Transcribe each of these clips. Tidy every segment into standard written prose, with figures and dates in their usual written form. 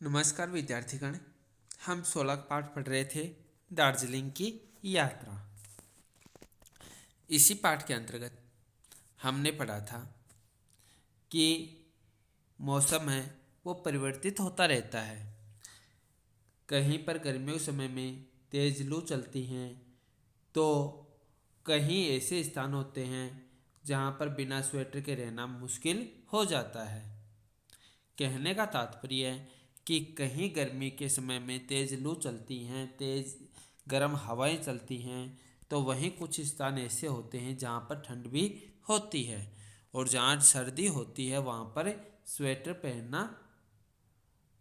नमस्कार विद्यार्थीगण। हम 16 पाठ पढ़ रहे थे दार्जिलिंग की यात्रा। इसी पाठ के अंतर्गत हमने पढ़ा था कि मौसम है वो परिवर्तित होता रहता है। कहीं पर गर्मियों के समय में तेज लू चलती हैं तो कहीं ऐसे स्थान होते हैं जहाँ पर बिना स्वेटर के रहना मुश्किल हो जाता है। कहने का तात्पर्य है कि कहीं गर्मी के समय में तेज़ लू चलती हैं, तेज़ गर्म हवाएं चलती हैं, तो वहीं कुछ स्थान ऐसे होते हैं जहाँ पर ठंड भी होती है और जहाँ सर्दी होती है वहाँ पर स्वेटर पहनना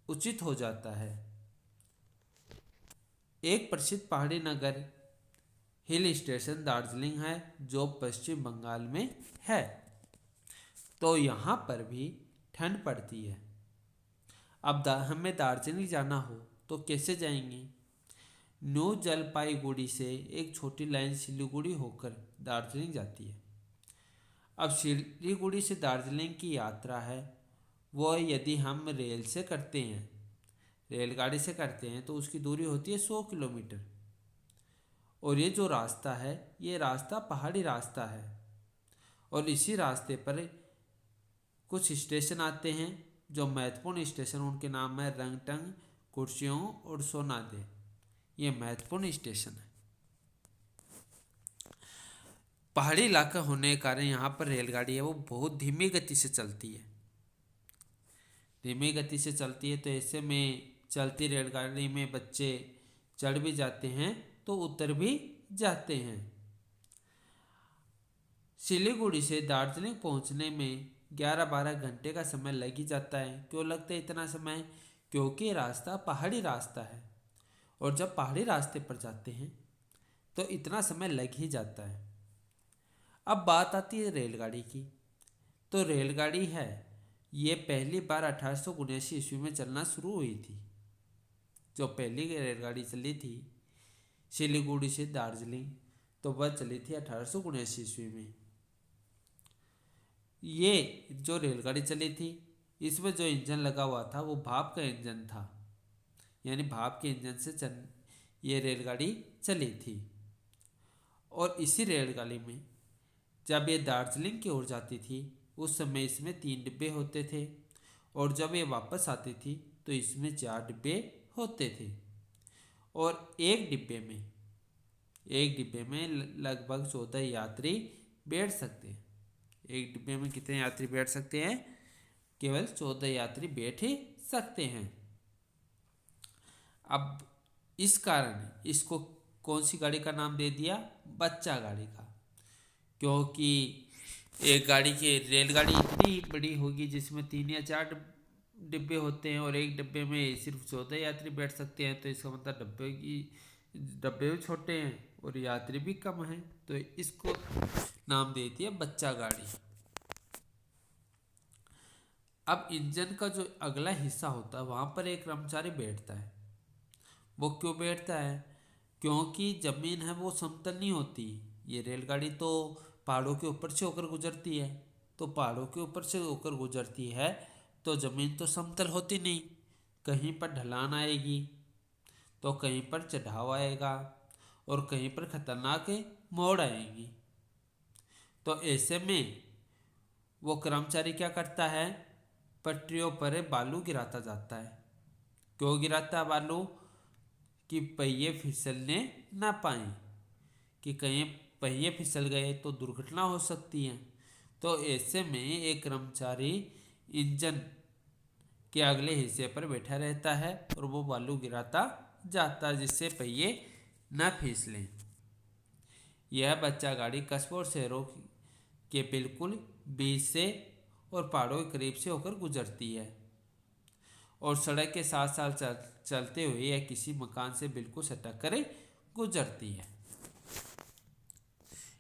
उचित हो जाता है। एक प्रसिद्ध पहाड़ी नगर हिल स्टेशन दार्जिलिंग है जो पश्चिम बंगाल में है। तो यहाँ पर भी ठंड पड़ती है। अब हमें दार्जिलिंग जाना हो तो कैसे जाएंगे? न्यू जलपाईगुड़ी से एक छोटी लाइन सिलीगुड़ी होकर दार्जिलिंग जाती है। अब सिलीगुड़ी से दार्जिलिंग की यात्रा है वो यदि हम रेल से करते हैं, रेलगाड़ी से करते हैं तो उसकी दूरी होती है 100 किलोमीटर। और ये जो रास्ता है ये रास्ता पहाड़ी रास्ता है और इसी रास्ते पर कुछ स्टेशन आते हैं। जो महत्वपूर्ण स्टेशन उनके नाम है रंगटंग, कुर्सियों और सोनादे। ये महत्वपूर्ण स्टेशन है। पहाड़ी इलाका होने के कारण यहाँ पर रेलगाड़ी है वो बहुत धीमी गति से चलती है। धीमी गति से चलती है तो ऐसे में चलती रेलगाड़ी में बच्चे चढ़ भी जाते हैं तो उतर भी जाते हैं। सिलीगुड़ी से दार्जिलिंग पहुँचने में 11-12 घंटे का समय लग ही जाता है। क्यों लगता है इतना समय? क्योंकि रास्ता पहाड़ी रास्ता है और जब पहाड़ी रास्ते पर जाते हैं तो इतना समय लग ही जाता है। अब बात आती है रेलगाड़ी की। तो रेलगाड़ी है ये पहली बार 1879 ईस्वी में चलना शुरू हुई थी। जो पहली रेलगाड़ी चली थी सिलीगुड़ी से दार्जिलिंग तो वह चली थी 1879 ईस्वी में। ये जो रेलगाड़ी चली थी इसमें जो इंजन लगा हुआ था वो भाप का इंजन था, यानी भाप के इंजन से ये रेलगाड़ी चली थी। और इसी रेलगाड़ी में जब ये दार्जिलिंग की ओर जाती थी उस समय इसमें 3 डिब्बे होते थे और जब ये वापस आती थी तो इसमें 4 डिब्बे होते थे। और एक डिब्बे में लगभग 14 यात्री बैठ सकते हैं। एक डिब्बे में कितने यात्री बैठ सकते हैं? केवल 14 यात्री बैठ ही सकते हैं। अब इस कारण इसको कौन सी गाड़ी का नाम दे दिया? बच्चा गाड़ी का। क्योंकि एक गाड़ी की रेलगाड़ी इतनी बड़ी होगी जिसमें 3 या 4 डिब्बे होते हैं और एक डिब्बे में सिर्फ 14 यात्री बैठ सकते हैं, तो इसका मतलब डब्बे भी छोटे हैं और यात्री भी कम हैं, तो इसको नाम दे दिया बच्चा गाड़ी। अब इंजन का जो अगला हिस्सा होता है वहाँ पर एक कर्मचारी बैठता है। वो क्यों बैठता है? क्योंकि ज़मीन है वो समतल नहीं होती। ये रेलगाड़ी तो पहाड़ों के ऊपर से होकर गुजरती है, तो पहाड़ों के ऊपर से होकर गुजरती है तो ज़मीन तो समतल होती नहीं। कहीं पर ढलान आएगी तो कहीं पर चढ़ाव आएगा और कहीं पर खतरनाक मोड़ आएंगी। तो ऐसे में वो कर्मचारी क्या करता है? पटरियों पर बालू गिराता जाता है। क्यों गिराता है बालू? कि पहिए फिसलने ना पाए, कि कहीं पहिए फिसल गए तो दुर्घटना हो सकती है। तो ऐसे में एक कर्मचारी इंजन के अगले हिस्से पर बैठा रहता है और वो बालू गिराता जाता है जिससे पहिए न फिसलें। यह बच्चा गाड़ी कस्बों और शहरों के बिल्कुल बीच से और पहाड़ों के करीब से होकर गुजरती है और सड़क के साथ साथ चलते हुए यह किसी मकान से बिल्कुल सटक कर गुजरती है।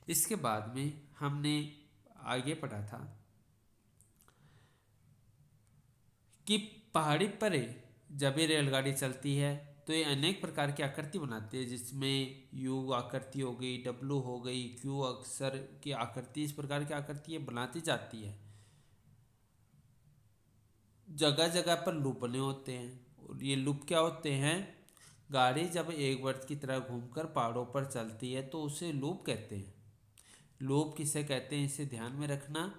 इसके बाद में हमने आगे पढ़ा था कि पहाड़ी पर जब ये रेलगाड़ी चलती है तो ये अनेक प्रकार की आकृति बनाती है, जिसमें यू आकृति हो गई, डब्लू हो गई, क्यू अक्षर की आकृति, इस प्रकार की आकृति बनाती जाती है। जगह जगह पर लूप बने होते हैं ये लूप क्या होते हैं? गाड़ी जब एक वर्त की तरह घूमकर पहाड़ों पर चलती है तो उसे लूप कहते हैं। लूप किसे कहते हैं, इसे ध्यान में रखना।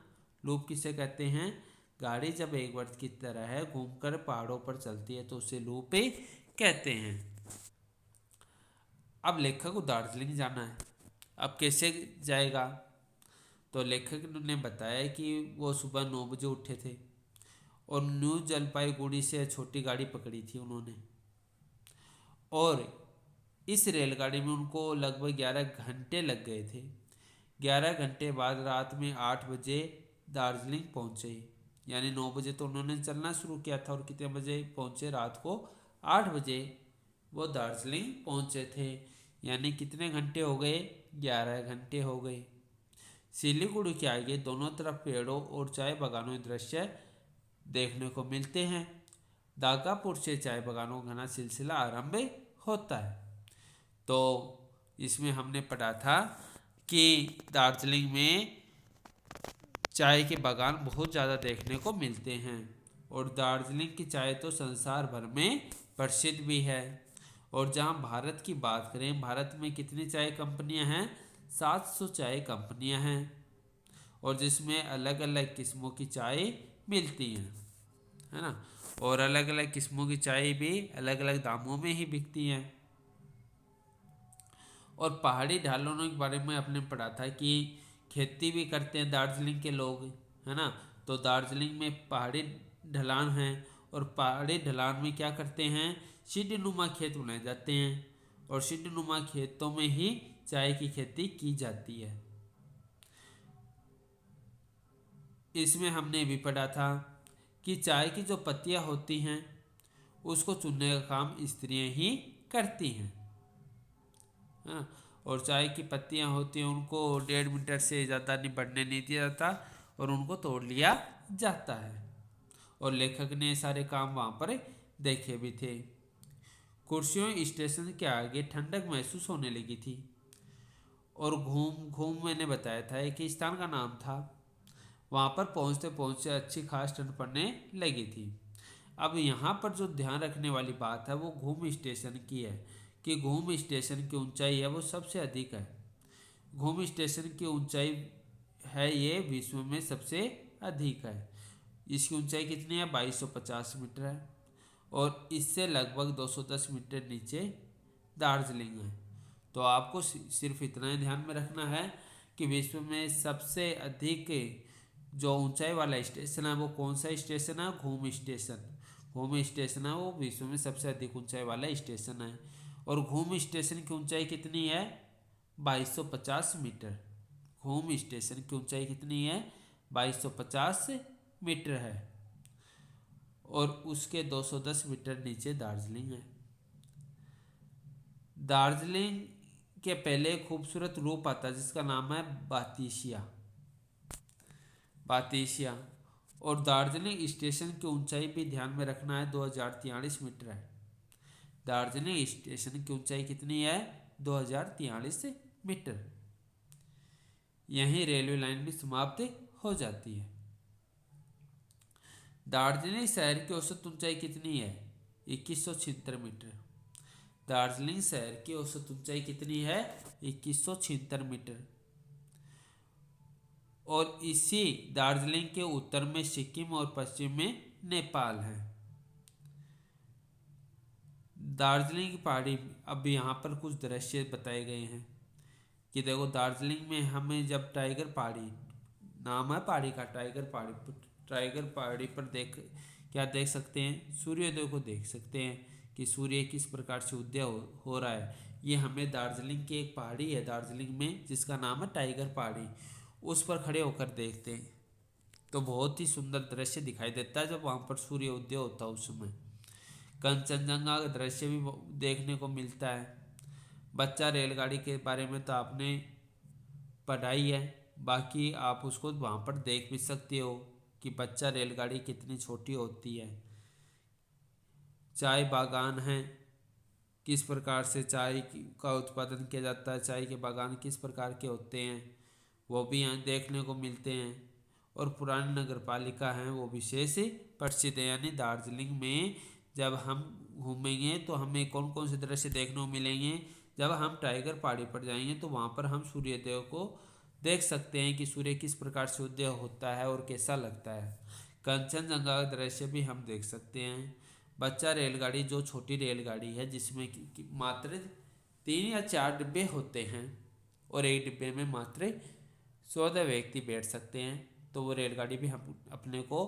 लूप किसे कहते हैं? गाड़ी जब एक वर्त की तरह है घूमकर पहाड़ों पर चलती है तो उसे लूप ही कहते हैं। अब लेखक को दार्जिलिंग जाना है। अब कैसे जाएगा? तो लेखक ने बताया कि वो सुबह 9 बजे उठे थे और न्यू जलपाईगुड़ी से छोटी गाड़ी पकड़ी थी उन्होंने, और इस रेलगाड़ी में उनको लगभग 11 घंटे लग गए थे। 11 घंटे बाद रात में 8 बजे दार्जिलिंग पहुंचे। यानी 9 बजे तो उन्होंने चलना शुरू किया था और कितने बजे पहुंचे? रात को 8 बजे वो दार्जिलिंग पहुंचे थे। यानी कितने घंटे हो गए? 11 घंटे हो गए। सिलीगुड़ी के आगे दोनों तरफ पेड़ों और चाय बागानों के दृश्य देखने को मिलते हैं। दागापुर से चाय बागानों का घना सिलसिला आरंभ होता है। तो इसमें हमने पढ़ा था कि दार्जिलिंग में चाय के बागान बहुत ज़्यादा देखने को मिलते हैं और दार्जिलिंग की चाय तो संसार भर में प्रसिद्ध भी है। और जहां भारत की बात करें, भारत में कितनी चाय कंपनियां हैं? 700 चाय कंपनियां हैं और जिसमें अलग अलग किस्मों की चाय मिलती हैं, है ना। और अलग अलग किस्मों की चाय भी अलग अलग दामों में ही बिकती हैं। और पहाड़ी ढलानों के बारे में आपने पढ़ा था कि खेती भी करते हैं दार्जिलिंग के लोग, है ना। तो दार्जिलिंग में पहाड़ी ढलान हैं और पहाड़ी ढलान में क्या करते हैं? सीढ़ीनुमा खेत बनाए जाते हैं और सीढ़ीनुमा खेतों में ही चाय की खेती की जाती है। इसमें हमने भी पढ़ा था कि चाय की जो पत्तियां होती हैं उसको चुनने का काम स्त्रियां ही करती हैं, हाँ। और चाय की पत्तियां होती हैं उनको 1.5 मीटर से ज़्यादा नहीं बढ़ने नहीं दिया जाता और उनको तोड़ लिया जाता है। और लेखक ने सारे काम वहाँ पर देखे भी थे। कुर्सियों स्टेशन के आगे ठंडक महसूस होने लगी थी और घूम घूम मैंने बताया था एक स्थान का नाम था। वहाँ पर पहुँचते पहुँचते अच्छी खास ठंड पड़ने लगी थी। अब यहाँ पर जो ध्यान रखने वाली बात है वो घूम स्टेशन की है कि घूम स्टेशन की ऊंचाई है वो सबसे अधिक है। घूम स्टेशन की ऊंचाई है ये विश्व में सबसे अधिक है। इसकी ऊंचाई कितनी है? 2250 मीटर है और इससे लगभग 210 मीटर नीचे दार्जिलिंग है। तो आपको सिर्फ इतना ही ध्यान में रखना है कि विश्व में सबसे अधिक जो ऊंचाई वाला स्टेशन है वो कौन सा स्टेशन है? घूम स्टेशन। घूम स्टेशन है वो विश्व में सबसे अधिक ऊंचाई वाला स्टेशन है और घूम स्टेशन की ऊंचाई कितनी है? 2250 मीटर। घूम स्टेशन की ऊंचाई कितनी है? 2250 मीटर है और उसके 210 मीटर नीचे दार्जिलिंग है। दार्जिलिंग के पहले खूबसूरत रूप आता है जिसका नाम है बातिसिया। बातिसिया और दार्जिलिंग स्टेशन की ऊंचाई भी ध्यान में रखना है 2043 मीटर है। दार्जिलिंग स्टेशन की ऊंचाई कितनी है? 2043 मीटर। यहीं रेलवे लाइन भी समाप्त हो जाती है। दार्जिलिंग शहर की औसत ऊंचाई कितनी है? 2176 मीटर। दार्जिलिंग शहर की औसत ऊंचाई कितनी है? 2176 मीटर। और इसी दार्जिलिंग के उत्तर में सिक्किम और पश्चिम में नेपाल है। दार्जिलिंग की पहाड़ी, अब यहाँ पर कुछ दृश्य बताए गए हैं कि देखो दार्जिलिंग में हमें जब टाइगर पहाड़ी, नाम है पहाड़ी का टाइगर पहाड़ी, टाइगर पहाड़ी पर क्या देख सकते हैं? सूर्योदय को देख सकते हैं कि सूर्य किस प्रकार से उदय हो रहा है। ये हमें दार्जिलिंग की एक पहाड़ी है दार्जिलिंग में जिसका नाम है टाइगर पहाड़ी, उस पर खड़े होकर देखते हैं तो बहुत ही सुंदर दृश्य दिखाई देता है जब वहाँ पर सूर्य उदय होता है उस समय। कंचनजंगा का दृश्य भी देखने को मिलता है। बच्चा रेलगाड़ी के बारे में तो आपने पढ़ाई है, बाकी आप उसको वहाँ पर देख भी सकते हो कि बच्चा रेलगाड़ी कितनी छोटी होती है। चाय बागान हैं, किस प्रकार से चाय का उत्पादन किया जाता है, चाय के बागान किस प्रकार के होते हैं वो भी यहाँ देखने को मिलते हैं। और पुरानी नगर पालिका हैं वो विशेष प्रसिद्ध है। यानी दार्जिलिंग में जब हम घूमेंगे तो हमें कौन कौन से दृश्य देखने को मिलेंगे। जब हम टाइगर पहाड़ी पर जाएंगे तो वहाँ पर हम सूर्योदय को देख सकते हैं कि सूर्य किस प्रकार से उदय होता है और कैसा लगता है। कंचनजंगा का दृश्य भी हम देख सकते हैं। बच्चा रेलगाड़ी जो छोटी रेलगाड़ी है जिसमें कि मात्र 3 या 4 डिब्बे होते हैं और एक डिब्बे में मात्र 14 व्यक्ति बैठ सकते हैं, तो वो रेलगाड़ी भी हम अपने को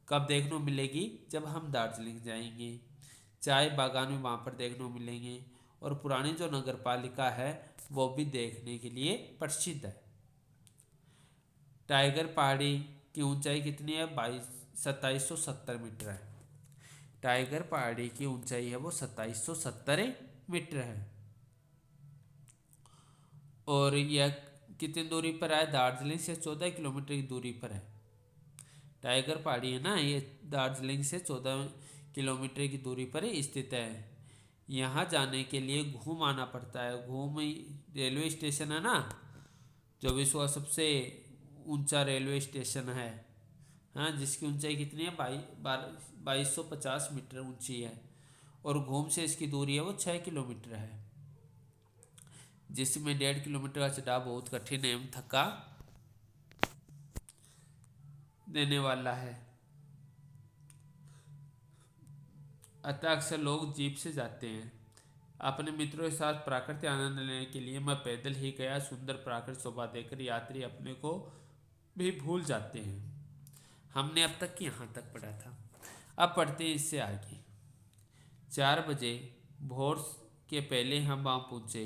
कब देखने को मिलेगी, जब हम दार्जिलिंग जाएंगे। चाय बागान भी वहाँ पर देखने को मिलेंगे और पुरानी जो नगर पालिका है वो भी देखने के लिए प्रसिद्ध है। टाइगर पहाड़ी की ऊंचाई कितनी है? 2770 मीटर है। टाइगर पहाड़ी की ऊंचाई है वो 2770 मीटर है। और यह कितनी दूरी पर है? दार्जिलिंग से 14 किलोमीटर की दूरी पर है। टाइगर पहाड़ी है ना, ये दार्जिलिंग से 14 किलोमीटर की दूरी पर स्थित है। यहाँ जाने के लिए घूम आना पड़ता है। घूम रेलवे स्टेशन है ना, जो विश्व का सबसे ऊंचा रेलवे स्टेशन है, हाँ, जिसकी ऊंचाई कितनी है? 2250 मीटर ऊंची है। और घूम से इसकी दूरी है वो 6 किलोमीटर है, जिसमें 1.5 किलोमीटर का चढ़ाव बहुत कठिन एवं थका देने वाला है। अतः अक्सर लोग जीप से जाते हैं। अपने मित्रों के साथ प्राकृतिक आनंद लेने के लिए मैं पैदल ही गया। सुंदर प्राकृतिक शोभा देखकर यात्री अपने को भी भूल जाते हैं। हमने अब तक यहाँ तक पढ़ा था, अब पढ़ते हैं इससे आगे। 4 बजे भोर के पहले हम वहाँ पहुँचे।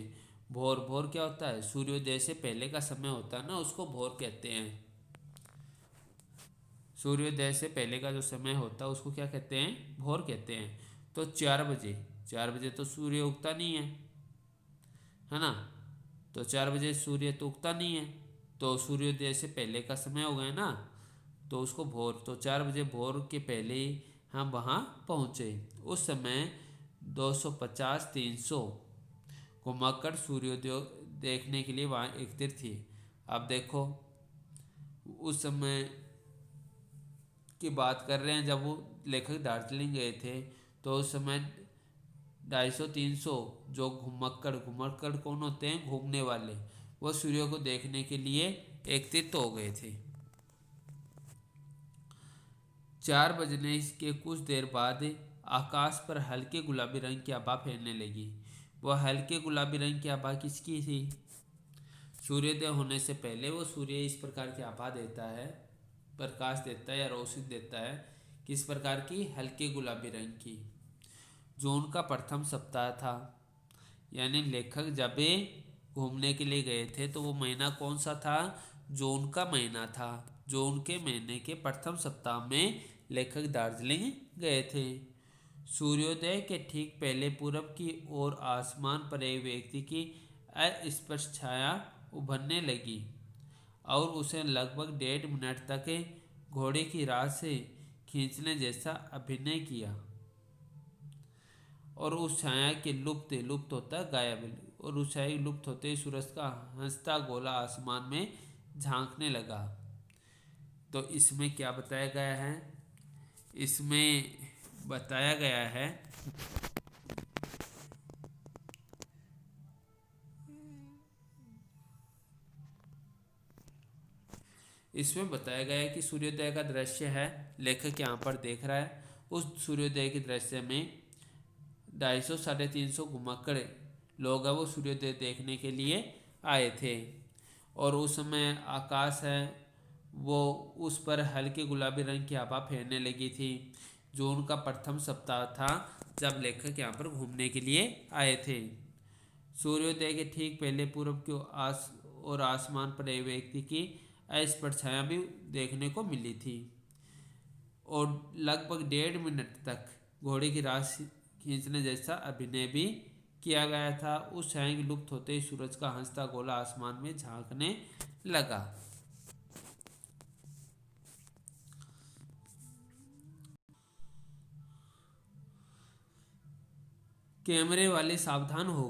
भोर भोर क्या होता है? सूर्योदय से पहले का समय होता है ना, उसको भोर कहते हैं। सूर्योदय से पहले का जो समय होता है उसको क्या कहते हैं? भोर कहते हैं। तो 4 बजे तो सूर्य उगता नहीं है ना, तो 4 बजे सूर्य तो उगता नहीं है, तो सूर्योदय से पहले का समय हो गया ना, तो उसको भोर। तो 4 बजे भोर के पहले ही हम वहाँ पहुँचे। उस समय 250-300 घुमाकर सूर्योदय देखने के लिए वहाँ एकत्रित थी। अब देखो, उस समय की बात कर रहे हैं जब वो लेखक दार्जिलिंग गए थे, तो उस समय 250-300 जो घुमक्कड़ कौन होते हैं? घूमने वाले, वो सूर्य को देखने के लिए एकत्रित हो गए थे। 4 बजने के कुछ देर बाद आकाश पर हल्के गुलाबी रंग की आभा फैलने लगी। वह हल्के गुलाबी रंग की आभा किसकी थी? सूर्योदय होने से पहले वो सूर्य इस प्रकार की आभा देता है, प्रकाश देता है या रोशनी देता है। किस प्रकार की? हल्के गुलाबी रंग की। जून का प्रथम सप्ताह था, यानी लेखक जब घूमने के लिए गए थे तो वो महीना कौन सा था? जून का महीना था। जून के महीने के प्रथम सप्ताह में लेखक दार्जिलिंग गए थे। सूर्योदय के ठीक पहले पूरब की ओर आसमान पर एक व्यक्ति की अस्पष्ट छाया उभरने लगी और उसे लगभग 1.5 मिनट तक घोड़े की राह से खींचने जैसा अभिनय किया। और उस छाया के लुप्त होता गायब, और उस छाया लुप्त होते ही सूरज का हंसता गोला आसमान में झांकने लगा। तो इसमें क्या बताया गया है? इसमें बताया गया है कि सूर्योदय का दृश्य है, लेखक यहाँ पर देख रहा है। उस सूर्योदय के दृश्य में 250-350 घुमक्कड़ लोग हैं वो सूर्योदय देखने के लिए आए थे। और उस समय आकाश है वो उस पर हल्के गुलाबी रंग की आभा फैलने लगी थी। जून का प्रथम सप्ताह था जब लेखक यहाँ पर घूमने के लिए आए थे। सूर्योदय के ठीक पहले पूर्व की आसमान पर एक व्यक्ति की अस्पष्ट छाया भी देखने को मिली थी और लगभग 1.5 मिनट तक घोड़े की राह खींचने जैसा अभिनय भी किया गया था। उस छाया के लुप्त होते ही सूरज का हंसता गोला आसमान में झांकने लगा। कैमरे वाले सावधान हो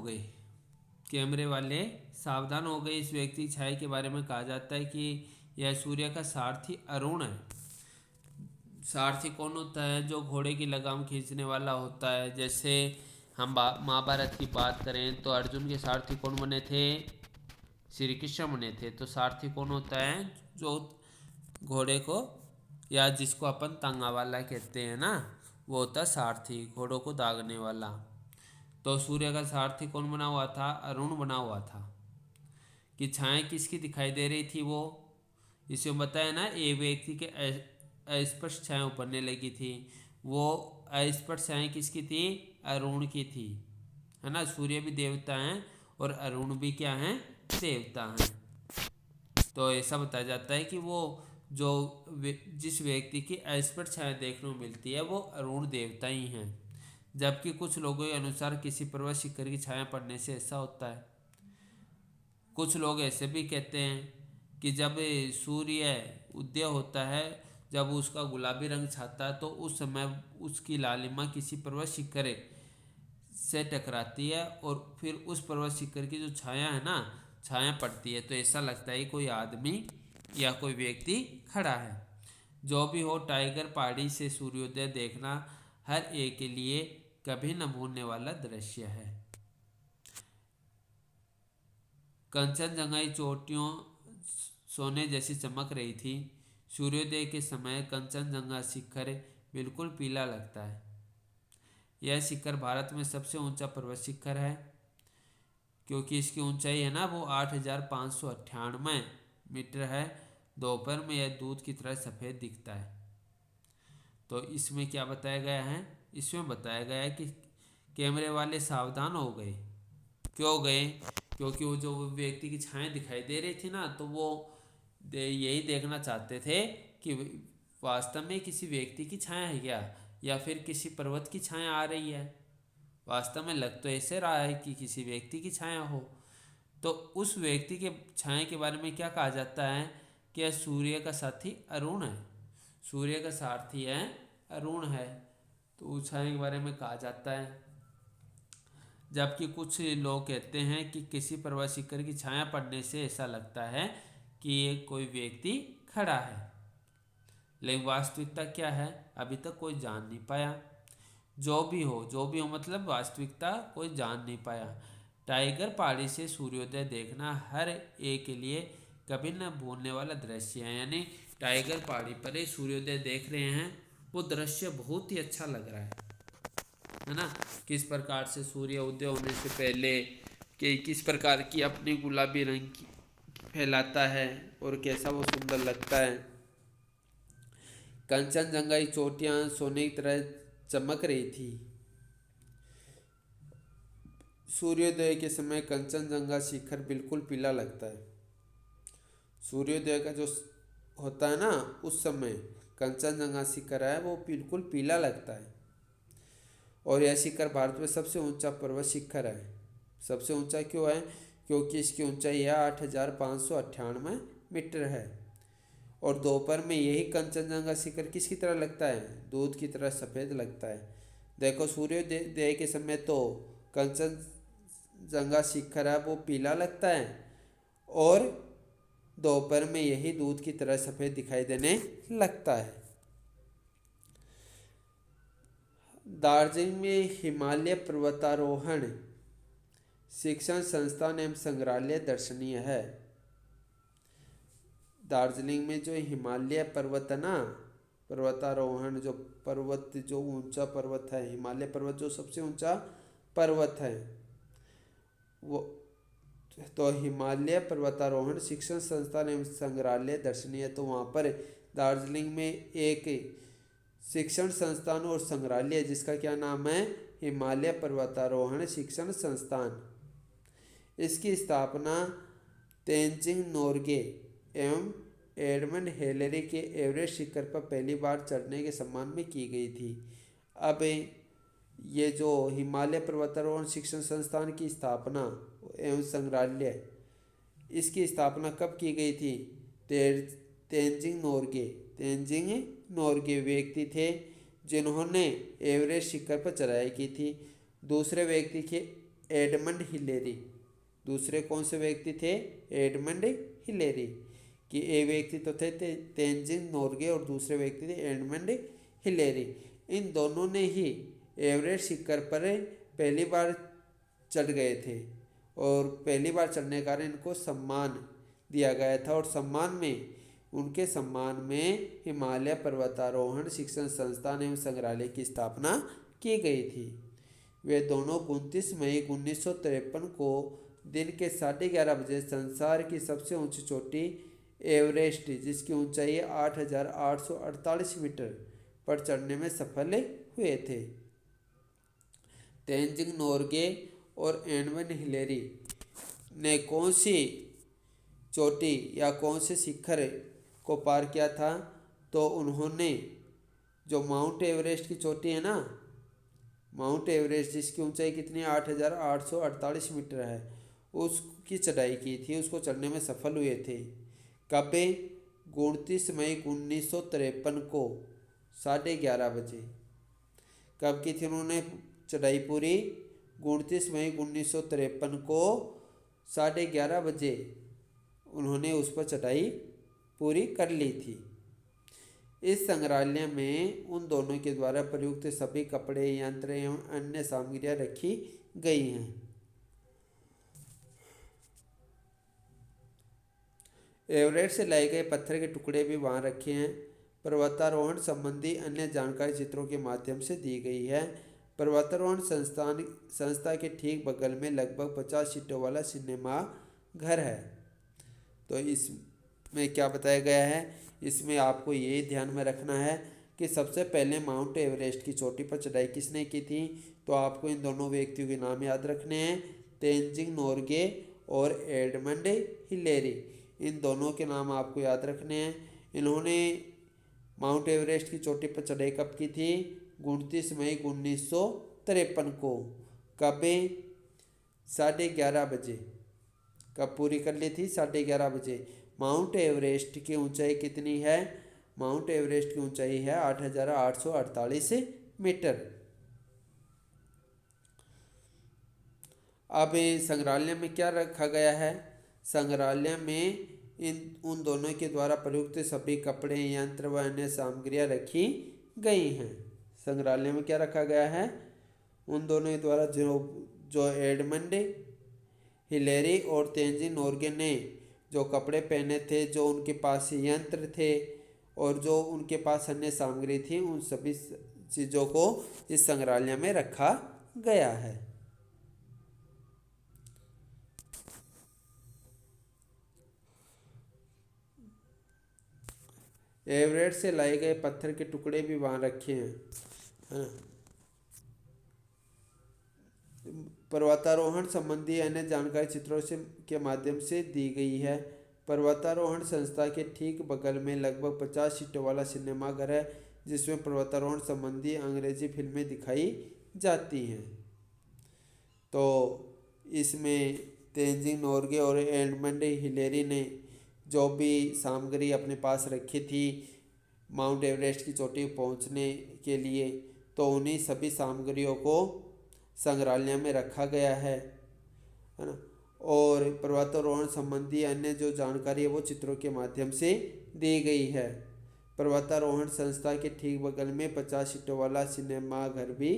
गए। इस व्यक्ति की छाया के बारे में कहा जाता है कि यह सूर्य का सारथी अरुण है, सारथी कौन होता है? जो घोड़े की लगाम खींचने वाला होता है। जैसे हम महाभारत की बात करें तो अर्जुन के सारथी कौन बने थे? श्री कृष्ण बने थे। तो सारथी कौन होता है? जो घोड़े को, या जिसको अपन तांगा वाला कहते हैं ना, वो होता है सारथी, घोड़ों को दागने वाला। तो सूर्य का सारथी कौन बना हुआ था? अरुण बना हुआ था। कि छाया किसकी दिखाई दे रही थी? वो इसमें बताया ना, एक व्यक्ति के अस्पष्ट छाया उभरने लगी थी। वो अस्पष्ट छाया किसकी थी? अरुण की थी, है ना। सूर्य भी देवता हैं और अरुण भी क्या हैं? देवता हैं। तो ऐसा बताया जाता है कि वो जो जिस व्यक्ति की अस्पष्ट छाया देखने को मिलती है वो अरुण देवता ही हैं। जबकि कुछ लोगों के अनुसार किसी पर्वत शिखर की छाया पड़ने से ऐसा होता है। कुछ लोग ऐसे भी कहते हैं कि जब सूर्य उदय होता है, जब उसका गुलाबी रंग छाता है, तो उस समय उसकी लालिमा किसी पर्वत शिखर से टकराती है और फिर उस पर्वत शिखर की जो छाया है ना, छाया पड़ती है, तो ऐसा लगता है कोई आदमी या कोई व्यक्ति खड़ा है। जो भी हो, टाइगर पहाड़ी से सूर्योदय देखना हर एक के लिए कभी न भूलने वाला दृश्य है। कंचनजंगा की चोटियों सोने जैसी चमक रही थी। सूर्योदय के समय कंचनजंगा शिखर बिल्कुल पीला लगता है। यह शिखर भारत में सबसे ऊंचा पर्वत शिखर है, क्योंकि इसकी ऊंचाई है ना वो 8,598 मीटर है। दोपहर में यह दूध की तरह सफ़ेद दिखता है। तो इसमें क्या बताया गया है? इसमें बताया गया है कि कैमरे वाले सावधान हो गए। क्यों गए? क्योंकि वो जो व्यक्ति की छाया दिखाई दे रही थी ना, तो वो यही देखना चाहते थे कि वास्तव में किसी व्यक्ति की छाया है क्या, या फिर किसी पर्वत की छाया आ रही है। वास्तव में लग तो ऐसे रहा है कि किसी व्यक्ति की छाया हो। तो उस व्यक्ति के छाया के बारे में क्या कहा जाता है कि यह सूर्य का साथी अरुण है। सूर्य का सारथी है अरुण है। तो उस छाया के बारे में कहा जाता है। जबकि कुछ लोग कहते हैं कि किसी पर्वत शिखर की छाया पड़ने से ऐसा लगता है कि ये कोई व्यक्ति खड़ा है। लेकिन वास्तविकता क्या है, अभी तक कोई जान नहीं पाया। जो भी हो मतलब वास्तविकता कोई जान नहीं पाया। टाइगर पहाड़ी से सूर्योदय देखना हर एक के लिए कभी न भूलने वाला दृश्य है। यानी टाइगर पहाड़ी पर ही सूर्योदय देख रहे हैं, वो दृश्य बहुत ही अच्छा लग रहा है ना। किस प्रकार से सूर्य उदय होने से पहले कि किस प्रकार की अपनी गुलाबी रंग की फैलाता है और कैसा वो सुंदर लगता है। कंचनजंगा की चोटियां सोने की तरह चमक रही थी। सूर्योदय के समय कंचनजंगा शिखर बिल्कुल पीला लगता है। सूर्योदय का जो होता है ना, उस समय कंचनजंगा शिखर है वो बिल्कुल पीला लगता है। और यह शिखर भारत में सबसे ऊंचा पर्वत शिखर है। सबसे ऊंचा क्यों है? क्योंकि इसकी ऊंचाई है 8,598 मीटर है। और दोपहर में यही कंचनजंगा शिखर किसकी तरह लगता है? दूध की तरह सफ़ेद लगता है। देखो, सूर्योदय के समय तो कंचनजंगा शिखर है वो पीला लगता है, और दोपहर में यही दूध की तरह सफ़ेद दिखाई देने लगता है। दार्जिलिंग में हिमालय पर्वतारोहण शिक्षण संस्थान एवं संग्रहालय दर्शनीय है। दार्जिलिंग में जो हिमालय पर्वत है ना, पर्वतारोहण जो पर्वत, जो ऊंचा पर्वत है, हिमालय पर्वत जो सबसे ऊंचा पर्वत है वो, तो हिमालय पर्वतारोहण शिक्षण संस्थान एवं संग्रहालय दर्शनीय। तो वहाँ पर दार्जिलिंग में एक शिक्षण संस्थान और संग्रहालय जिसका क्या नाम है? हिमालय पर्वतारोहण शिक्षण संस्थान। इसकी स्थापना तेंजिंग नोर्गे एवं एडमंड हिलेरी के एवरेस्ट शिखर पर पहली बार चढ़ने के सम्मान में की गई थी। अब ये जो हिमालय पर्वतारोहण शिक्षण संस्थान की स्थापना एवं संग्रहालय, इसकी स्थापना कब की गई थी? तेंजिंग नोर्गे व्यक्ति थे जिन्होंने एवरेस्ट शिखर पर चढ़ाई की थी। दूसरे व्यक्ति थे एडमंड हिलेरी। दूसरे कौन से व्यक्ति थे? Edmund Hillary. कि एक व्यक्ति तो थे तेंजिंग नोर्गे और दूसरे व्यक्ति थे एडमंड हिलेरी। इन दोनों ने ही एवरेस्ट शिखर पर पहली बार चढ़ गए थे और पहली बार चढ़ने के कारण इनको सम्मान दिया गया था और उनके सम्मान में हिमालय पर्वतारोहण शिक्षण संस्थान एवं संग्रहालय की स्थापना की गई थी। वे दोनों 29 मई 1953 को दिन के 11:30 बजे संसार की सबसे ऊंची चोटी एवरेस्ट, जिसकी ऊंचाई 8,848 मीटर पर चढ़ने में सफल हुए थे। तेंजिंग नोर्गे और एडमंड हिलेरी ने कौन सी चोटी या कौन से शिखर को पार किया था? तो उन्होंने जो माउंट एवरेस्ट की चोटी है ना, माउंट एवरेस्ट जिसकी ऊंचाई कितनी 8,848 मीटर है, उसकी चढ़ाई की थी, उसको चढ़ने में सफल हुए थे। कब? 29 मई 1953 को 11:30 बजे। कब की थी उन्होंने चढ़ाई पूरी? 29 मई 1953 को 11:30 बजे उन्होंने उस पर चढ़ाई पूरी कर ली थी। इस संग्रहालय में उन दोनों के द्वारा प्रयुक्त सभी कपड़े, यंत्र एवं अन्य सामग्रियां रखी गई हैं। एवरेस्ट से लाए गए पत्थर के टुकड़े भी वहां रखे हैं। पर्वतारोहण संबंधी अन्य जानकारी चित्रों के माध्यम से दी गई है। पर्वतारोहण संस्था के ठीक बगल में लगभग 50 सीटों वाला सिनेमा घर है। तो इसमें क्या बताया गया है? इसमें आपको ये ध्यान में रखना है कि सबसे पहले माउंट एवरेस्ट की चोटी पर चढ़ाई किसने की थी? तो आपको इन दोनों व्यक्तियों के नाम याद रखने हैं, तेंजिंग नोर्गे और एडमंड हिलेरी। इन दोनों के नाम आपको याद रखने हैं। इन्होंने माउंट एवरेस्ट की चोटी पर चढ़ाई कब की थी? 29 मई 1953 को। कब? 11:30 बजे। कब पूरी कर ली थी? 11:30 बजे। माउंट एवरेस्ट की ऊंचाई कितनी है? माउंट एवरेस्ट की ऊंचाई है 8,848 मीटर। अब संग्रहालय में क्या रखा गया है? संग्रहालय में उन दोनों के द्वारा प्रयुक्त सभी कपड़े, यंत्र व अन्य सामग्रियां रखी गई हैं। संग्रहालय में क्या रखा गया है? उन दोनों के द्वारा जो एडमंड हिलेरी और तेंजिंग नोर्गे ने जो कपड़े पहने थे, जो उनके पास यंत्र थे और जो उनके पास अन्य सामग्री थी, उन सभी चीज़ों को इस संग्रहालय में रखा गया है। एवरेस्ट से लाए गए पत्थर के टुकड़े भी वहाँ रखे हैं, है ना। पर्वतारोहण संबंधी अन्य जानकारी चित्रों के माध्यम से दी गई है। पर्वतारोहण संस्था के ठीक बगल में लगभग 50 सीटों वाला सिनेमा घर है, जिसमें पर्वतारोहण संबंधी अंग्रेजी फिल्में दिखाई जाती हैं। तो इसमें तेंजिंग नोर्गे और एडमंड हिलेरी ने जो भी सामग्री अपने पास रखी थी माउंट एवरेस्ट की चोटी पहुंचने के लिए, तो उन्हीं सभी सामग्रियों को संग्रहालय में रखा गया है ना। और पर्वतारोहण संबंधी अन्य जो जानकारी है वो चित्रों के माध्यम से दी गई है। पर्वतारोहण संस्था के ठीक बगल में 50 सीटों वाला सिनेमा घर भी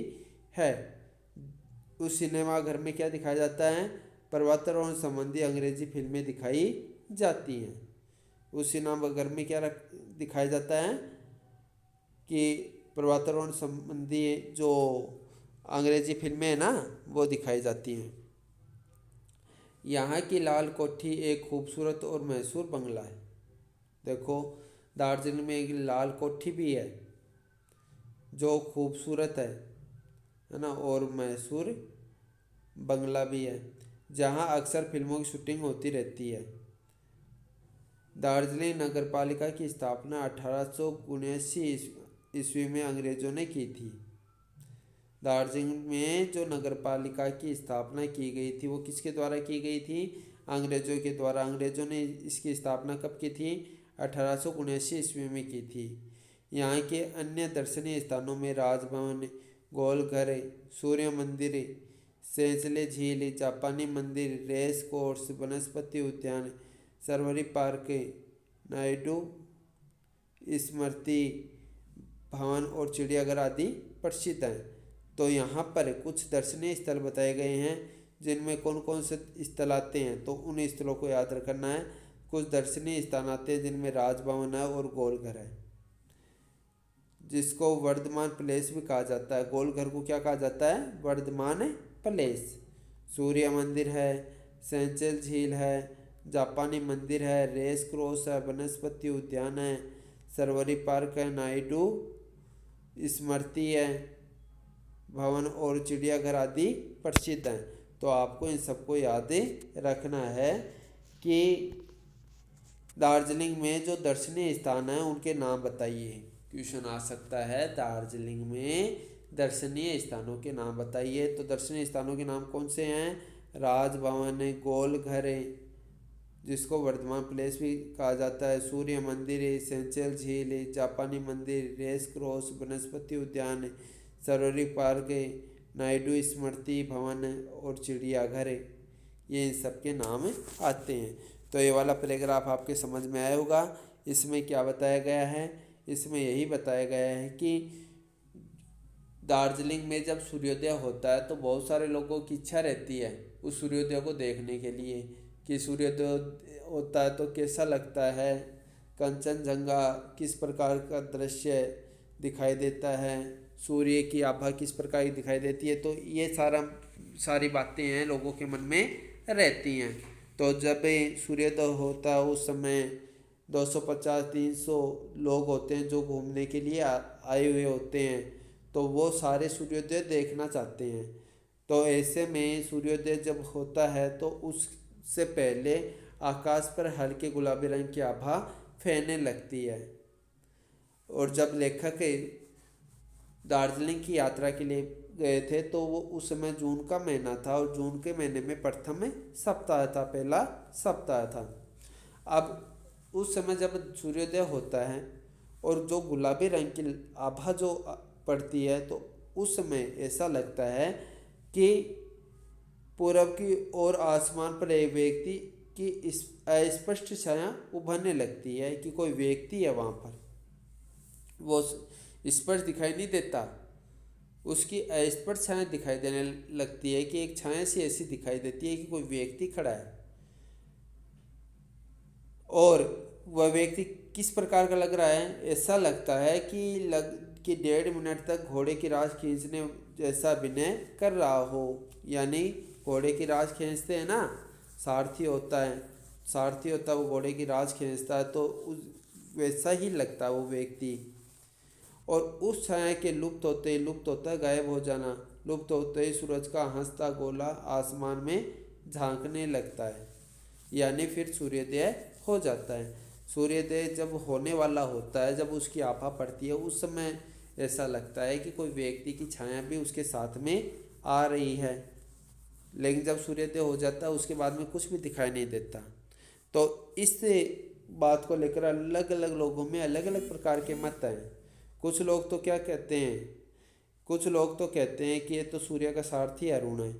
है। उस सिनेमा घर में क्या दिखाया जाता है? पर्वतारोहण संबंधी अंग्रेजी फिल्में दिखाई जाती हैं। उस सिनेमा घर में क्या दिखाया जाता है कि पर्वतारोहण संबंधी जो अंग्रेजी फिल्में हैं ना, वो दिखाई जाती हैं। यहाँ की लाल कोठी एक खूबसूरत और मशहूर बंगला है। देखो, दार्जिलिंग में एक लाल कोठी भी है जो खूबसूरत है ना, और मशहूर बंगला भी है जहाँ अक्सर फिल्मों की शूटिंग होती रहती है। दार्जिलिंग नगर पालिका की स्थापना 1879 ईस्वी में अंग्रेजों ने की थी। दार्जिलिंग में जो नगर पालिका की स्थापना की गई थी वो किसके द्वारा की गई थी? अंग्रेजों के द्वारा। अंग्रेजों ने इसकी स्थापना कब की थी? 1879 ईस्वी में की थी। यहाँ के अन्य दर्शनीय स्थानों में राजभवन, गोलघर, सूर्य मंदिर, सेंचले झील, जापानी मंदिर, रेस कोर्स, वनस्पति उद्यान, सरवरी पार्क, नायडू स्मृति भवन और चिड़ियाघर आदि प्रसिद्ध हैं। तो यहाँ पर कुछ दर्शनीय स्थल बताए गए हैं, जिनमें कौन कौन से स्थल आते हैं, तो उन स्थलों को याद रखना है। कुछ दर्शनीय स्थान आते हैं जिनमें राजभवन है और गोलघर है, जिसको वर्धमान पैलेस भी कहा जाता है। गोलघर को क्या कहा जाता है? वर्धमान पैलेस। सूर्य मंदिर है, सेंचल झील है, जापानी मंदिर है, रेस क्रॉस है, वनस्पति उद्यान है, सरवरी पार्क है, नायडू स्मृति है, भवन और चिड़ियाघर आदि प्रसिद्ध हैं। तो आपको इन सबको याद रखना है कि दार्जिलिंग में जो दर्शनीय स्थान हैं उनके नाम बताइए। क्वेश्चन आ सकता है, दार्जिलिंग में दर्शनीय स्थानों के नाम बताइए। तो दर्शनीय स्थानों के नाम कौन से हैं? राजभवन, गोलघर जिसको वर्धमान पैलेस भी कहा जाता है, सूर्य मंदिर, सेंचल झील, जापानी मंदिर, रेस क्रॉस, वनस्पति उद्यान, सरवरी पार्क, नायडू स्मृति भवन और चिड़ियाघर, ये इन सब के नाम आते हैं। तो ये वाला पैराग्राफ आपके समझ में आया होगा। इसमें क्या बताया गया है? इसमें यही बताया गया है कि दार्जिलिंग में जब सूर्योदय होता है तो बहुत सारे लोगों की इच्छा रहती है उस सूर्योदय को देखने के लिए कि सूर्योदय होता है तो कैसा लगता है, कंचनजंगा किस प्रकार का दृश्य दिखाई देता है, सूर्य की आभा किस प्रकार की दिखाई देती है। तो ये सारी बातें हैं लोगों के मन में रहती हैं। तो जब सूर्योदय होता है उस समय 250-300 लोग होते हैं जो घूमने के लिए आए हुए होते हैं, तो वो सारे सूर्योदय देखना चाहते हैं। तो ऐसे में सूर्योदय जब होता है तो उससे पहले आकाश पर हल्के गुलाबी रंग की आभा फैलने लगती है। और जब लेखक दार्जिलिंग की यात्रा के लिए गए थे तो वो उस समय जून का महीना था और जून के महीने में प्रथम सप्ताह था, पहला सप्ताह था। अब उस समय जब सूर्योदय होता है और जो गुलाबी रंग की आभा जो पड़ती है तो उस समय ऐसा लगता है कि पूरब की ओर आसमान पर एक व्यक्ति की अस्पष्ट छाया उभरने लगती है कि कोई व्यक्ति है वहाँ पर। वो स्पष्ट दिखाई नहीं देता, उसकी अस्पष्ट छाया दिखाई देने लगती है कि एक छाया सी ऐसी दिखाई देती है कि कोई व्यक्ति खड़ा है। और वह व्यक्ति किस प्रकार का लग रहा है? ऐसा लगता है कि 1.5 मिनट तक घोड़े की राश खींचने जैसा अभिनय कर रहा हो। यानी घोड़े की राश खींचते हैं ना, सारथी होता है वो घोड़े की राश खींचता है, तो वैसा ही लगता है वो व्यक्ति। और उस छाया के लुप्त होता है गायब हो जाना, लुप्त होते ही सूरज का हंसता गोला आसमान में झांकने लगता है, यानी फिर सूर्योदय हो जाता है। सूर्योदय जब होने वाला होता है, जब उसकी आभा पड़ती है, उस समय ऐसा लगता है कि कोई व्यक्ति की छाया भी उसके साथ में आ रही है। लेकिन जब सूर्योदय हो जाता है उसके बाद में कुछ भी दिखाई नहीं देता। तो इस बात को लेकर अलग अलग लोगों में अलग अलग प्रकार के मत हैं। कुछ लोग तो कहते हैं कि ये तो सूर्य का सारथी अरुण है,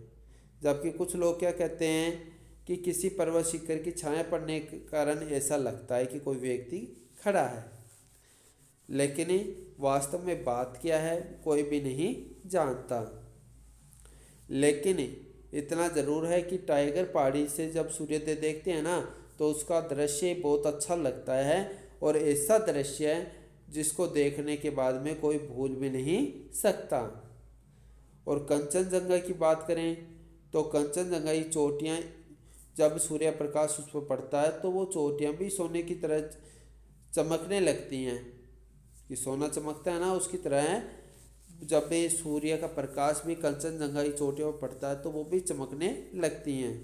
जबकि कुछ लोग क्या कहते हैं कि किसी पर्वत शिखर की छाया पड़ने के कारण ऐसा लगता है कि कोई व्यक्ति खड़ा है। लेकिन वास्तव में बात क्या है कोई भी नहीं जानता। लेकिन इतना ज़रूर है कि टाइगर पहाड़ी से जब सूर्योदय देखते हैं ना तो उसका दृश्य बहुत अच्छा लगता है, और ऐसा दृश्य है जिसको देखने के बाद में कोई भूल भी नहीं सकता। और कंचनजंगा की बात करें तो कंचनजंगा की चोटियाँ जब सूर्य प्रकाश उस पर पड़ता है तो वो चोटियाँ भी सोने की तरह चमकने लगती हैं, कि सोना चमकता है ना उसकी तरह है। जब भी सूर्य का प्रकाश भी कंचनजंगा की चोटियों पर पड़ता है तो वो भी चमकने लगती हैं।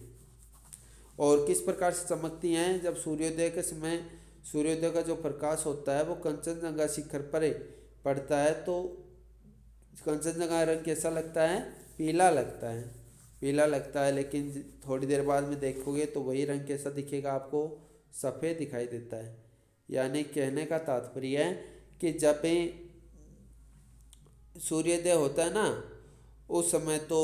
और किस प्रकार से चमकती हैं? जब सूर्योदय के समय सूर्योदय का जो प्रकाश होता है वो कंचनजंगा शिखर पर पड़ता है तो कंचनजंगा रंग कैसा लगता है? पीला लगता है। लेकिन थोड़ी देर बाद में देखोगे तो वही रंग कैसा दिखेगा आपको? सफ़ेद दिखाई देता है। यानी कहने का तात्पर्य है कि जब सूर्योदय होता है ना उस समय तो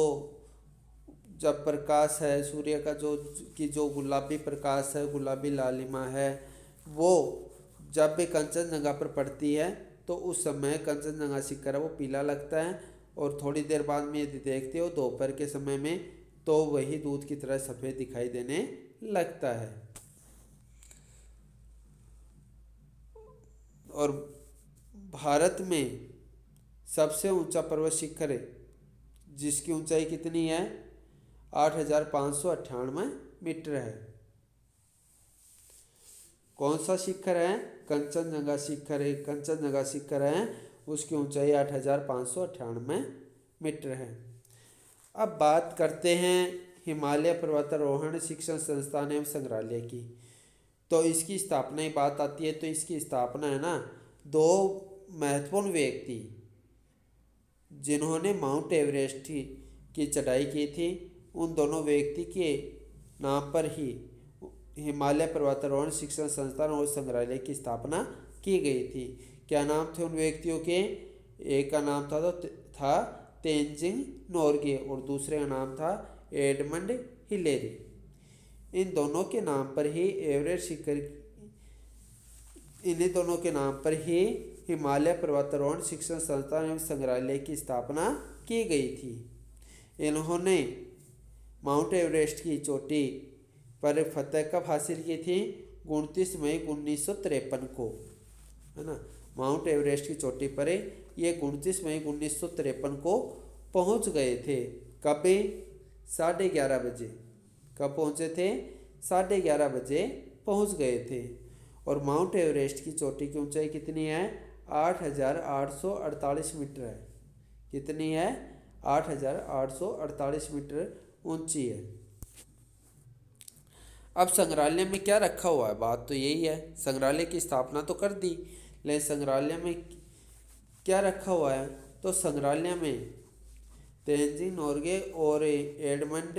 जब प्रकाश है सूर्य का जो गुलाबी प्रकाश है, गुलाबी लालिमा है, वो जब भी कंचनजंगा पर पड़ती है तो उस समय कंचनजंगा शिखर है वो पीला लगता है, और थोड़ी देर बाद में यदि देखते हो दोपहर के समय में तो वही दूध की तरह सफ़ेद दिखाई देने लगता है। और भारत में सबसे ऊंचा पर्वत शिखर है जिसकी ऊंचाई कितनी है, 8,598 मीटर है। कौन सा शिखर है, कंचनजंगा शिखर है। कंचनजंगा शिखर है उसकी ऊंचाई 8,598 मीटर है। अब बात करते हैं हिमालय पर्वतारोहण शिक्षण संस्थान एवं संग्रहालय की। तो इसकी स्थापना की बात आती है तो इसकी स्थापना है ना, दो महत्वपूर्ण व्यक्ति जिन्होंने माउंट एवरेस्ट की चढ़ाई की थी, उन दोनों व्यक्ति के नाम पर ही हिमालय पर्वतारोहण शिक्षण संस्थान और संग्रहालय की स्थापना की गई थी। क्या नाम थे उन व्यक्तियों के, एक का नाम था तेंजिंग नोर्गे और दूसरे का नाम था एडमंड हिलेरी। इन दोनों के नाम पर ही एवरेस्ट शिखर, इन्हीं दोनों के नाम पर ही हिमालय पर्वतारोहण शिक्षण संस्थान एवं संग्रहालय की स्थापना की गई थी। इन्होंने माउंट एवरेस्ट की चोटी पर फतह कब हासिल की थी, 29 मई 1953 को, है ना। माउंट एवरेस्ट की चोटी पर ये 29 मई 1953 को पहुंच गए थे। कब, 11:30 बजे। कब पहुंचे थे, 11:30 बजे पहुंच गए थे। और माउंट एवरेस्ट की चोटी की ऊंचाई कितनी है, 8,848 मीटर है। कितनी है, 8,848 मीटर ऊंची है। अब संग्रहालय में क्या रखा हुआ है, बात तो यही है। संग्रहालय की स्थापना तो कर दी, लेकिन संग्रहालय में क्या रखा हुआ है, तो संग्रहालय में तेंजिंग नोर्गे और एडमंड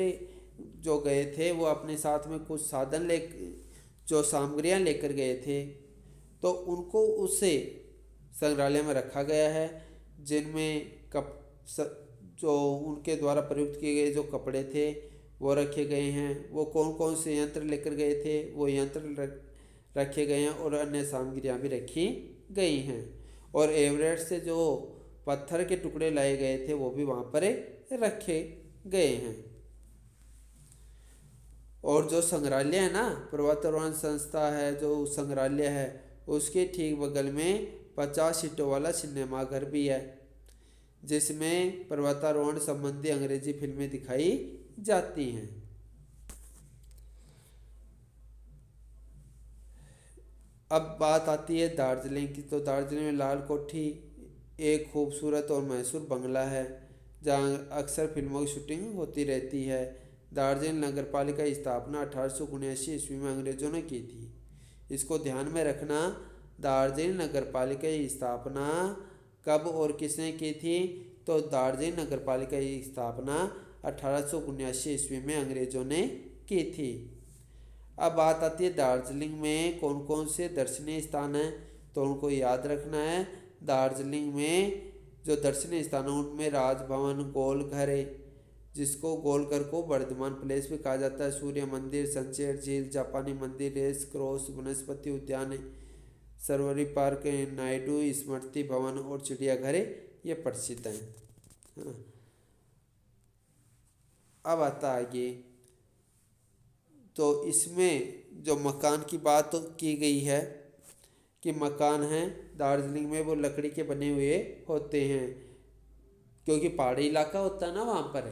जो गए थे वो अपने साथ में कुछ साधन जो सामग्रियां लेकर गए थे, तो उनको उससे संग्रहालय में रखा गया है, जिनमें जो उनके द्वारा प्रयुक्त किए गए जो कपड़े थे वो रखे गए हैं। वो कौन कौन से यंत्र लेकर गए थे वो यंत्र रखे गए हैं, और अन्य सामग्रियां भी रखी गई हैं। और एवरेस्ट से जो पत्थर के टुकड़े लाए गए थे वो भी वहाँ पर रखे गए हैं। और जो संग्रहालय है ना, पर्वतारोहण संस्था है जो संग्रहालय है, उसके ठीक बगल में 50 सीटों वाला सिनेमा घर भी है, जिसमें पर्वतारोहण संबंधी अंग्रेजी फिल्में दिखाई जाती हैं। अब बात आती है दार्जिलिंग की। तो दार्जिलिंग में लाल कोठी एक खूबसूरत और मशहूर बंगला है जहाँ अक्सर फिल्मों की शूटिंग होती रहती है। दार्जिलिंग नगर पालिका की स्थापना 1879 ईस्वी में अंग्रेजों ने की थी। इसको ध्यान में रखना, दार्जिलिंग नगर पालिका की स्थापना कब और किसने की थी, तो दार्जिलिंग नगर पालिका की स्थापना 1879 ईस्वी में अंग्रेजों ने की थी। अब बात आती है दार्जिलिंग में कौन कौन से दर्शनीय स्थान हैं, तो उनको याद रखना है। दार्जिलिंग में जो दर्शनीय स्थान है उनमें राजभवन, गोलघर है जिसको गोलघर को वर्धमान प्लेस भी कहा जाता है, सूर्य मंदिर, संचेर झील, जापानी मंदिर, रेस क्रॉस, वनस्पति उद्यान, सरोवरी पार्क, नायडू स्मृति भवन और चिड़ियाघर ये प्रसिद्ध हैं, है ना। अब आता आगे, तो इसमें जो मकान की बात की गई है कि मकान हैं दार्जिलिंग में वो लकड़ी के बने हुए होते हैं, क्योंकि पहाड़ी इलाका होता है ना वहाँ पर,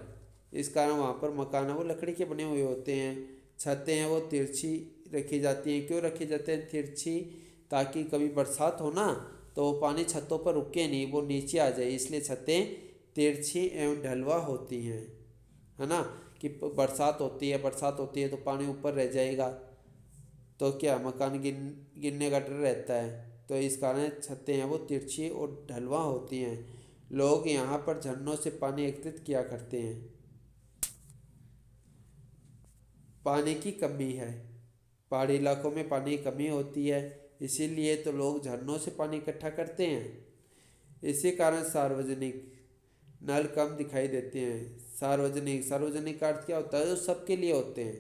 इस कारण वहाँ पर मकान है वो लकड़ी के बने हुए होते हैं। छतें हैं वो तिरछी रखी जाती हैं। क्यों रखी जाती हैं तिरछी, ताकि कभी बरसात हो ना तो वो पानी छतों पर रुके नहीं, वो नीचे आ जाए, इसलिए छतें तिरछी एवं ढलवा होती हैं, है ना। कि बरसात होती है तो पानी ऊपर रह जाएगा तो क्या मकान गिरने का डर रहता है, तो इस कारण छतें हैं वो तिरछी और ढलवा होती हैं। लोग यहाँ पर झरनों से पानी एकत्रित किया करते हैं। पानी की कमी है, पहाड़ी इलाकों में पानी की कमी होती है, इसीलिए तो लोग झरनों से पानी इकट्ठा करते हैं। इसी कारण सार्वजनिक नल कम दिखाई देते हैं। सार्वजनिक का अर्थ क्या होता है, जो सबके लिए होते हैं,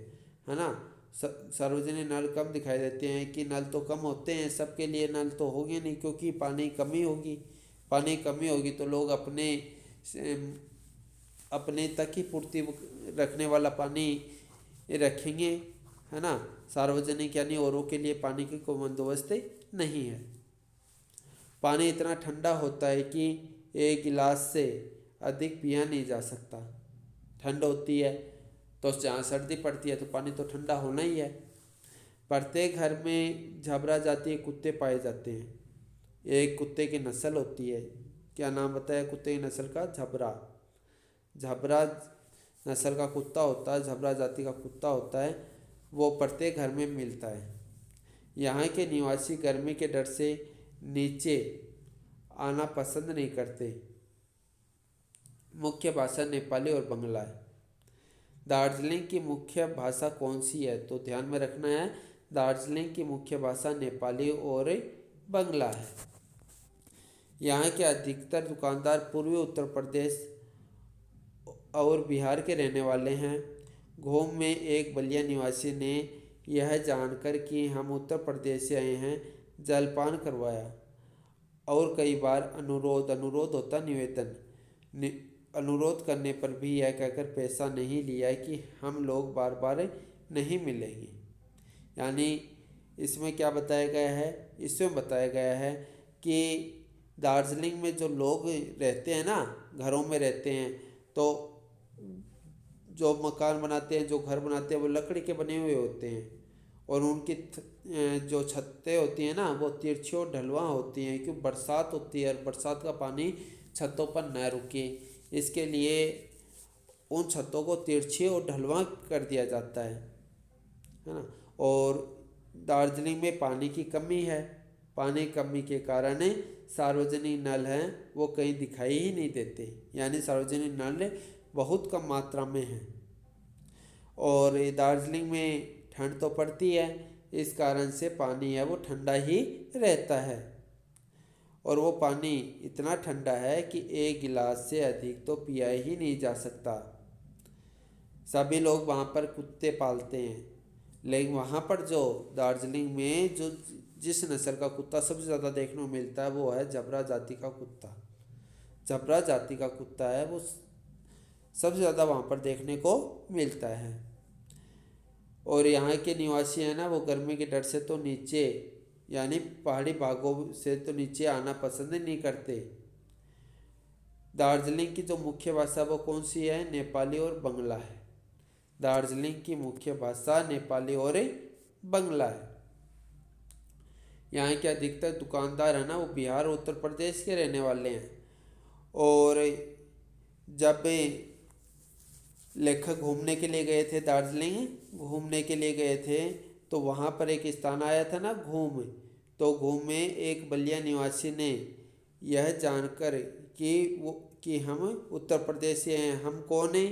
है ना। सार्वजनिक नल कम दिखाई देते हैं कि नल तो कम होते हैं, सबके लिए नल तो होंगे नहीं, क्योंकि पानी कमी होगी। पानी कमी होगी तो लोग अपने तक ही पूर्ति रखने वाला पानी रखेंगे, है ना। सार्वजनिक यानी औरों के लिए पानी की कोई बंदोबस्त नहीं है। पानी इतना ठंडा होता है कि एक गिलास से अधिक पिया नहीं जा सकता। ठंड होती है तो जहाँ सर्दी पड़ती है तो पानी तो ठंडा होना ही है। प्रत्येक घर में झबरा जाति के कुत्ते पाए जाते हैं। एक कुत्ते की नस्ल होती है, क्या नाम बताया कुत्ते की नस्ल का? झबरा। झबरा नस्ल का कुत्ता होता है, झबरा जाति का कुत्ता होता है, वो प्रत्येक घर में मिलता है। यहाँ के निवासी गर्मी के डर से नीचे आना पसंद नहीं करते। मुख्य भाषा नेपाली और बंगला है। दार्जिलिंग की मुख्य भाषा कौन सी है? तो ध्यान में रखना है, दार्जिलिंग की मुख्य भाषा नेपाली और बंगला है। यहाँ के अधिकतर दुकानदार पूर्वी उत्तर प्रदेश और बिहार के रहने वाले हैं। घूम में एक बलिया निवासी ने यह जानकर कि हम उत्तर प्रदेश से आए हैं जलपान करवाया और कई बार अनुरोध होता निवेदन, अनुरोध करने पर भी यह कहकर पैसा नहीं लिया कि हम लोग बार बार नहीं मिलेंगे। यानी इसमें क्या बताया गया है? इसमें बताया गया है कि दार्जिलिंग में जो लोग रहते हैं ना, घरों में रहते हैं, तो जो मकान बनाते हैं, जो घर बनाते हैं, वो लकड़ी के बने हुए होते हैं और उनकी जो छतें होती हैं ना, वो तिरछी और ढलवा होती हैं, क्योंकि बरसात होती है और बरसात का पानी छतों पर न रुके, इसके लिए उन छतों को तिरछी और ढलवा कर दिया जाता है ना। और दार्जिलिंग में पानी की कमी है। पानी कमी के कारण सार्वजनिक नल हैं वो कहीं दिखाई ही नहीं देते, यानी सार्वजनिक नल बहुत कम मात्रा में है। और दार्जिलिंग में ठंड तो पड़ती है, इस कारण से पानी है वो ठंडा ही रहता है। और वो पानी इतना ठंडा है कि एक गिलास से अधिक तो पिया ही नहीं जा सकता। सभी लोग वहाँ पर कुत्ते पालते हैं, लेकिन वहाँ पर जो दार्जिलिंग में जिस नस्ल का कुत्ता सबसे ज़्यादा देखने को मिलता है वो है झबरा जाति का कुत्ता। झबरा जाति का कुत्ता है वो सबसे ज़्यादा वहाँ पर देखने को मिलता है। और यहाँ के निवासी हैं ना, वो गर्मी के डर से तो नीचे यानी पहाड़ी भागों से तो नीचे आना पसंद नहीं करते। दार्जिलिंग की जो मुख्य भाषा वो कौन सी है? नेपाली और बंगला है। दार्जिलिंग की मुख्य भाषा नेपाली और बंगला है। यहाँ के अधिकतर दुकानदार है ना, वो बिहार और उत्तर प्रदेश के रहने वाले हैं। और जब लेखक घूमने के लिए गए थे, दार्जिलिंग घूमने के लिए गए थे, तो वहाँ पर एक स्थान आया था ना घूम, तो घूम में एक बलिया निवासी ने यह जानकर कि हम उत्तर प्रदेश से हैं, हम कौन हैं,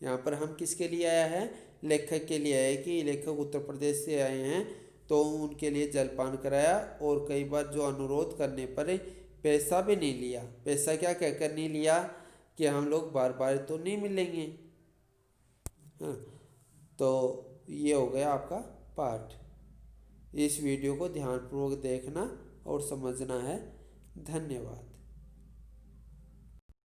यहाँ पर हम किसके लिए आया है? लेखक के लिए आया है कि लेखक उत्तर प्रदेश से आए हैं, तो उनके लिए जलपान कराया और कई बार जो अनुरोध करने पर पैसा भी नहीं लिया। पैसा क्या कहकर नहीं लिया? कि हम लोग बार बार तो नहीं मिलेंगे। हाँ, तो ये हो गया आपका पाठ। इस वीडियो को ध्यानपूर्वक देखना और समझना है। धन्यवाद।